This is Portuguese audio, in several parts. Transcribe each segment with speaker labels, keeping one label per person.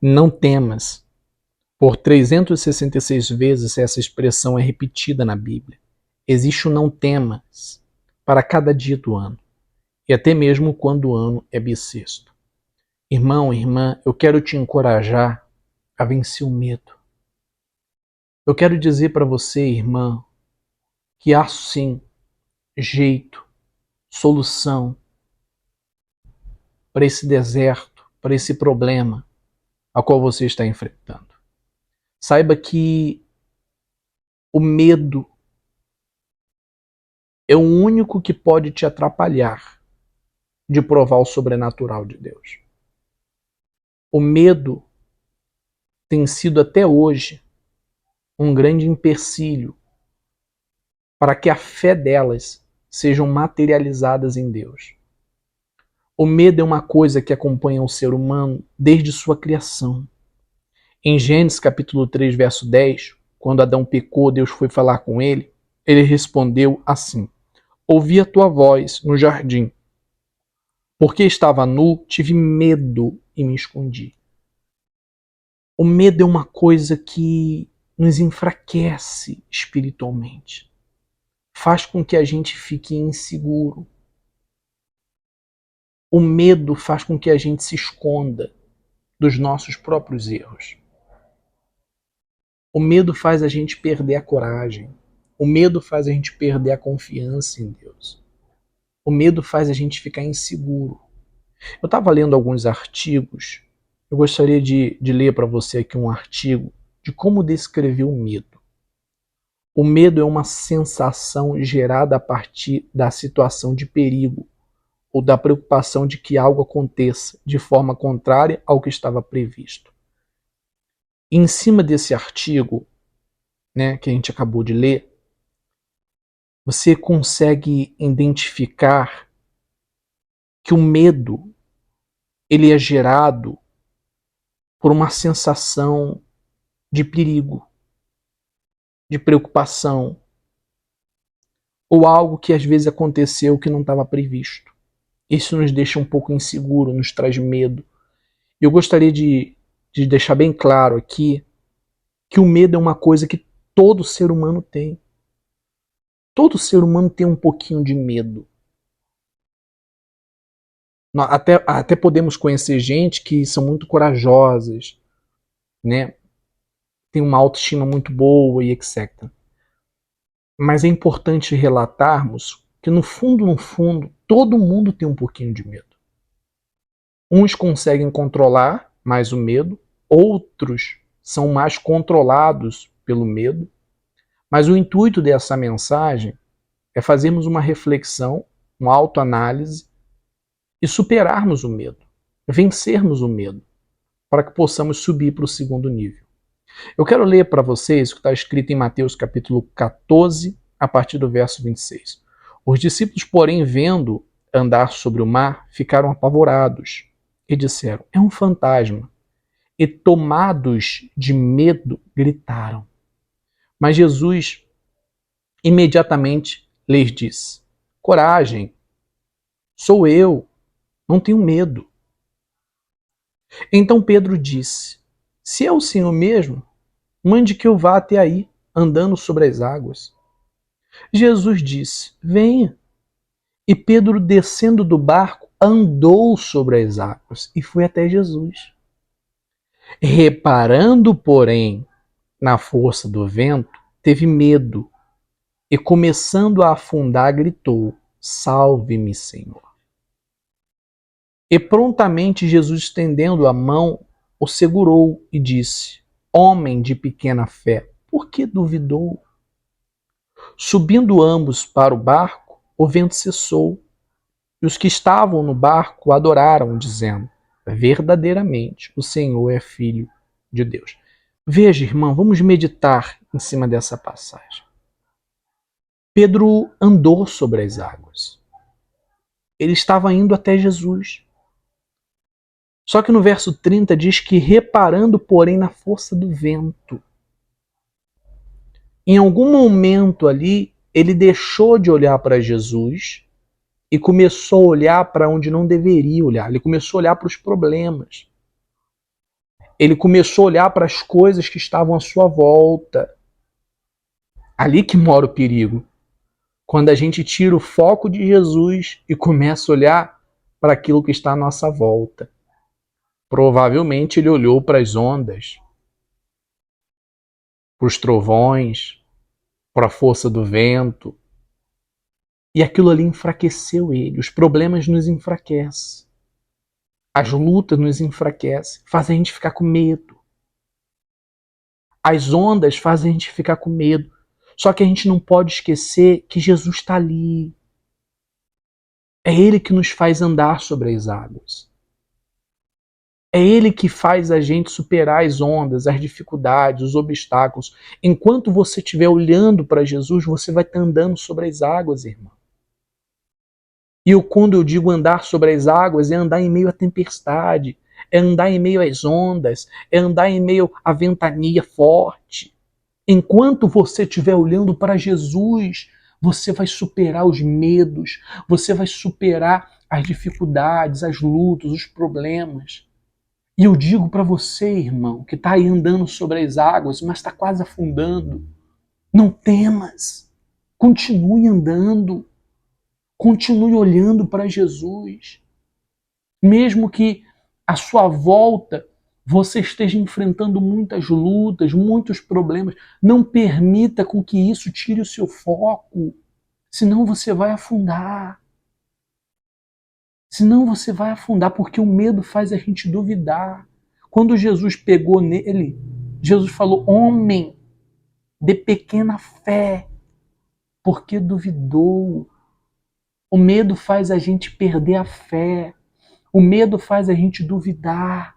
Speaker 1: Não temas. Por 366 vezes essa expressão é repetida na Bíblia. Existe o não temas para cada dia do ano, e até mesmo quando o ano é bissexto. Irmão, irmã, eu quero te encorajar a vencer o medo. Eu quero dizer para você, irmã, que há sim jeito, solução para esse deserto, para esse problema a qual você está enfrentando. Saiba que o medo é o único que pode te atrapalhar de provar o sobrenatural de Deus. O medo tem sido até hoje um grande empecilho para que a fé delas sejam materializadas em Deus. O medo é uma coisa que acompanha o ser humano desde sua criação. Em Gênesis capítulo 3, verso 10, quando Adão pecou, Deus foi falar com ele, ele respondeu assim: ouvi a tua voz no jardim. Porque estava nu, tive medo e me escondi. O medo é uma coisa que nos enfraquece espiritualmente. Faz com que a gente fique inseguro. O medo faz com que a gente se esconda dos nossos próprios erros. O medo faz a gente perder a coragem. O medo faz a gente perder a confiança em Deus. O medo faz a gente ficar inseguro. Eu estava lendo alguns artigos. Eu gostaria de ler para você aqui um artigo de como descrever o medo. O medo é uma sensação gerada a partir da situação de perigo ou da preocupação de que algo aconteça de forma contrária ao que estava previsto. E em cima desse artigo, né, que a gente acabou de ler, você consegue identificar que o medo ele é gerado por uma sensação de perigo, de preocupação, ou algo que às vezes aconteceu que não estava previsto. Isso nos deixa um pouco inseguro, nos traz medo. Eu gostaria de deixar bem claro aqui que o medo é uma coisa que todo ser humano tem. Todo ser humano tem um pouquinho de medo. Até podemos conhecer gente que são muito corajosas, né? Tem uma autoestima muito boa e etc. Mas é importante relatarmos que no fundo, todo mundo tem um pouquinho de medo. Uns conseguem controlar mais o medo, outros são mais controlados pelo medo. Mas o intuito dessa mensagem é fazermos uma reflexão, uma autoanálise e superarmos o medo, vencermos o medo, para que possamos subir para o segundo nível. Eu quero ler para vocês o que está escrito em Mateus capítulo 14, a partir do verso 26. Os discípulos, porém, vendo andar sobre o mar, ficaram apavorados e disseram: é um fantasma. E tomados de medo, gritaram. Mas Jesus imediatamente lhes disse: coragem, sou eu, não tenho medo. Então Pedro disse: se é o Senhor mesmo, mande que eu vá até aí, andando sobre as águas. Jesus disse: venha. E Pedro, descendo do barco, andou sobre as águas e foi até Jesus. Reparando, porém, na força do vento, teve medo e, começando a afundar, gritou: salve-me, Senhor. E prontamente Jesus, estendendo a mão, o segurou e disse: homem de pequena fé, por que duvidou? Subindo ambos para o barco, o vento cessou, e os que estavam no barco adoraram, dizendo: verdadeiramente o Senhor é Filho de Deus. Veja, irmão, vamos meditar em cima dessa passagem. Pedro andou sobre as águas. Ele estava indo até Jesus. Só que no verso 30 diz que, reparando, porém, na força do vento, em algum momento ali, ele deixou de olhar para Jesus e começou a olhar para onde não deveria olhar. Ele começou a olhar para os problemas. Ele começou a olhar para as coisas que estavam à sua volta. Ali que mora o perigo. Quando a gente tira o foco de Jesus e começa a olhar para aquilo que está à nossa volta. Provavelmente ele olhou para as ondas, para os trovões, para a força do vento. E aquilo ali enfraqueceu ele. Os problemas nos enfraquecem. As lutas nos enfraquecem, fazem a gente ficar com medo. As ondas fazem a gente ficar com medo. Só que a gente não pode esquecer que Jesus está ali. É Ele que nos faz andar sobre as águas. É Ele que faz a gente superar as ondas, as dificuldades, os obstáculos. Enquanto você estiver olhando para Jesus, você vai estar andando sobre as águas, irmão. E quando eu digo andar sobre as águas, é andar em meio à tempestade, é andar em meio às ondas, é andar em meio à ventania forte. Enquanto você estiver olhando para Jesus, você vai superar os medos, você vai superar as dificuldades, as lutas, os problemas. E eu digo para você, irmão, que está aí andando sobre as águas, mas está quase afundando, não temas, continue andando, continue olhando para Jesus. Mesmo que à sua volta você esteja enfrentando muitas lutas, muitos problemas, não permita com que isso tire o seu foco, senão você vai afundar. Senão você vai afundar, porque o medo faz a gente duvidar. Quando Jesus pegou nele, Jesus falou: homem de pequena fé, porque duvidou. O medo faz a gente perder a fé. O medo faz a gente duvidar.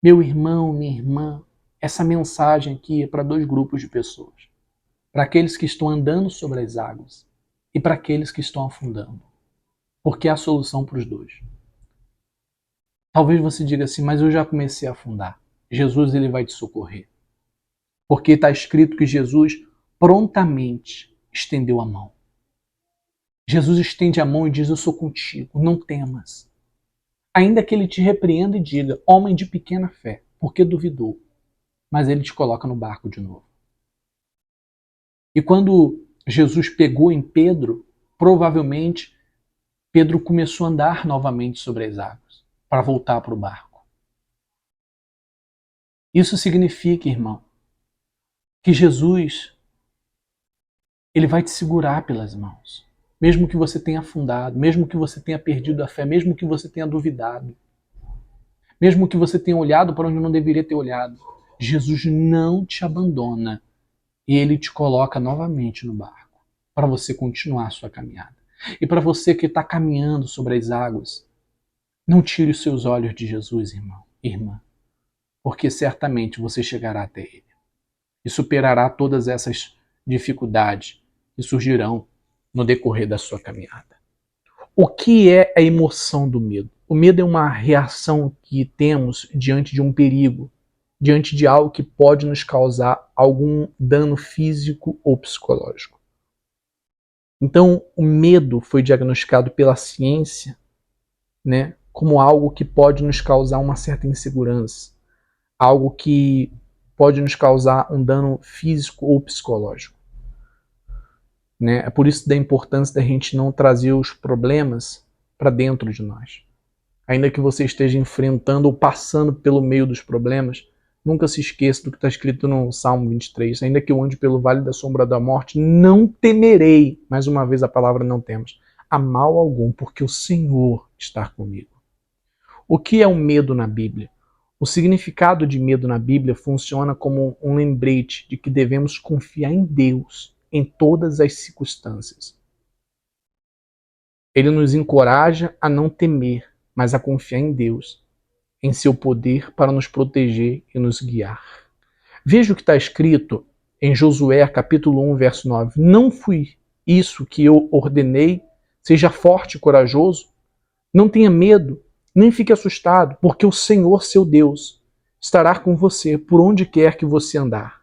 Speaker 1: Meu irmão, minha irmã, essa mensagem aqui é para dois grupos de pessoas. Para aqueles que estão andando sobre as águas e para aqueles que estão afundando. Porque há solução para os dois. Talvez você diga assim, mas eu já comecei a afundar. Jesus, ele vai te socorrer. Porque está escrito que Jesus prontamente estendeu a mão. Jesus estende a mão e diz: eu sou contigo, não temas. Ainda que ele te repreenda e diga: homem de pequena fé, porque duvidou. Mas ele te coloca no barco de novo. E quando Jesus pegou em Pedro, provavelmente Pedro começou a andar novamente sobre as águas, para voltar para o barco. Isso significa, irmão, que Jesus, ele vai te segurar pelas mãos. Mesmo que você tenha afundado, mesmo que você tenha perdido a fé, mesmo que você tenha duvidado, mesmo que você tenha olhado para onde não deveria ter olhado, Jesus não te abandona e ele te coloca novamente no barco para você continuar a sua caminhada. E para você que está caminhando sobre as águas, não tire os seus olhos de Jesus, irmão, irmã, porque certamente você chegará até ele e superará todas essas dificuldades que surgirão no decorrer da sua caminhada. O que é a emoção do medo? O medo é uma reação que temos diante de um perigo, diante de algo que pode nos causar algum dano físico ou psicológico. Então, o medo foi diagnosticado pela ciência, né, como algo que pode nos causar uma certa insegurança, algo que pode nos causar um dano físico ou psicológico. Né? É por isso da importância da gente não trazer os problemas para dentro de nós. Ainda que você esteja enfrentando ou passando pelo meio dos problemas, nunca se esqueça do que está escrito no Salmo 23. Ainda que eu ande pelo vale da sombra da morte, não temerei. Mais uma vez a palavra não temos. A mal algum, porque o Senhor está comigo. O que é o medo na Bíblia? O significado de medo na Bíblia funciona como um lembrete de que devemos confiar em Deus em todas as circunstâncias. Ele nos encoraja a não temer, mas a confiar em Deus, em seu poder para nos proteger e nos guiar. Veja o que está escrito em Josué, capítulo 1, verso 9. Não fui isso que eu ordenei? Seja forte e corajoso. Não tenha medo, nem fique assustado, porque o Senhor, seu Deus, estará com você por onde quer que você andar.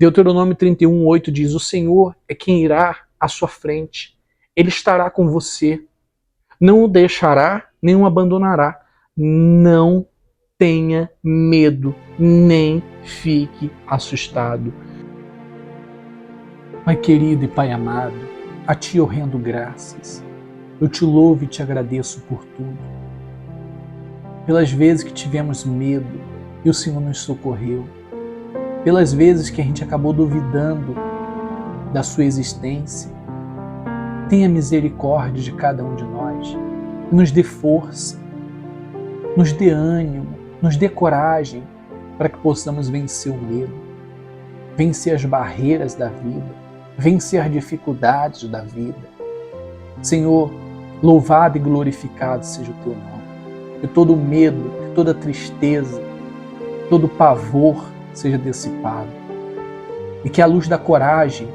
Speaker 1: Deuteronômio 31, 8 diz: o Senhor é quem irá à sua frente. Ele estará com você. Não o deixará, nem o abandonará. Não tenha medo, nem fique assustado. Pai querido e Pai amado, a Ti eu rendo graças. Eu Te louvo e Te agradeço por tudo. Pelas vezes que tivemos medo e o Senhor nos socorreu. Pelas vezes que a gente acabou duvidando da Sua existência. Tenha misericórdia de cada um de nós. Nos dê força, nos dê ânimo, nos dê coragem para que possamos vencer o medo, vencer as barreiras da vida, vencer as dificuldades da vida. Senhor, louvado e glorificado seja o Teu nome. Que todo medo, que toda tristeza, todo pavor seja dissipado. E que a luz da coragem,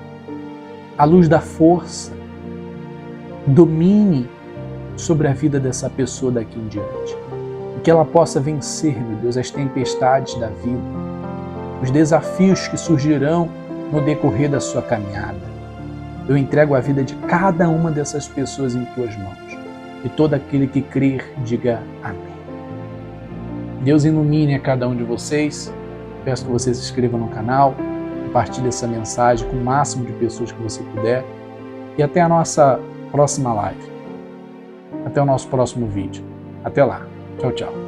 Speaker 1: a luz da força, domine sobre a vida dessa pessoa daqui em diante. E que ela possa vencer, meu Deus, as tempestades da vida, os desafios que surgirão no decorrer da sua caminhada. Eu entrego a vida de cada uma dessas pessoas em Tuas mãos. E todo aquele que crer, diga amém. Deus ilumine a cada um de vocês. Peço que você se inscreva no canal, compartilhe essa mensagem com o máximo de pessoas que você puder. E até a nossa próxima live. Até o nosso próximo vídeo. Até lá. Tchau, tchau.